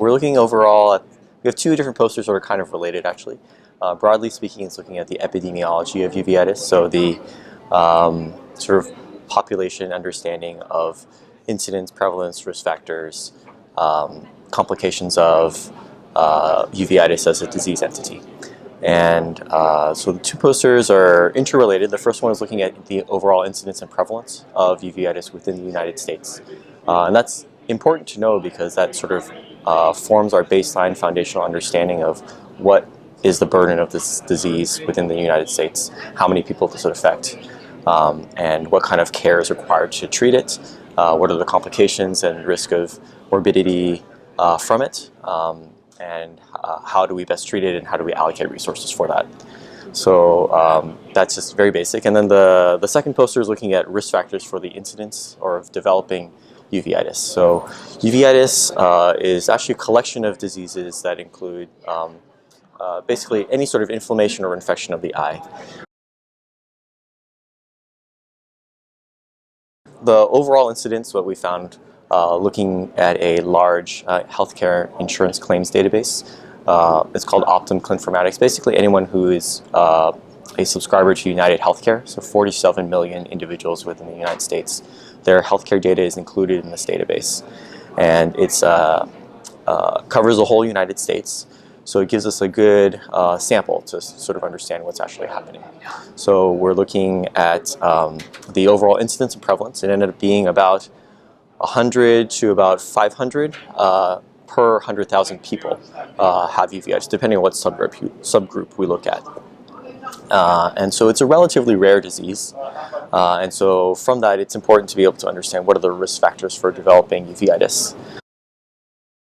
We're looking overall at, we have two different posters that are kind of related actually. Broadly speaking, it's looking at the epidemiology of uveitis, so the sort of population understanding of incidence, prevalence, risk factors, complications of uveitis as a disease entity. And so the two posters are interrelated. The first one is looking at the overall incidence and prevalence of uveitis within the United States. And that's important to know because that sort of forms our baseline foundational understanding of what is the burden of this disease within the United States, how many people does it affect, and what kind of care is required to treat it, what are the complications and risk of morbidity from it, and how do we best treat it and how do we allocate resources for that. So that's just very basic. And then the second poster is looking at risk factors for the incidence or of developing uveitis. So uveitis is actually a collection of diseases that include basically any sort of inflammation or infection of the eye. The overall incidence, what we found looking at a large healthcare insurance claims database, it's called Optum Clinformatics. Basically anyone who is a subscriber to United Healthcare, so 47 million individuals within the United States, their healthcare data is included in this database. And it's covers the whole United States. So it gives us a good sample to sort of understand what's actually happening. So we're looking at the overall incidence and prevalence. It ended up being about 100 to about 500 per 100,000 people have uveitis, depending on what subgroup we look at. And so it's a relatively rare disease. And so from that, it's important to be able to understand what are the risk factors for developing uveitis.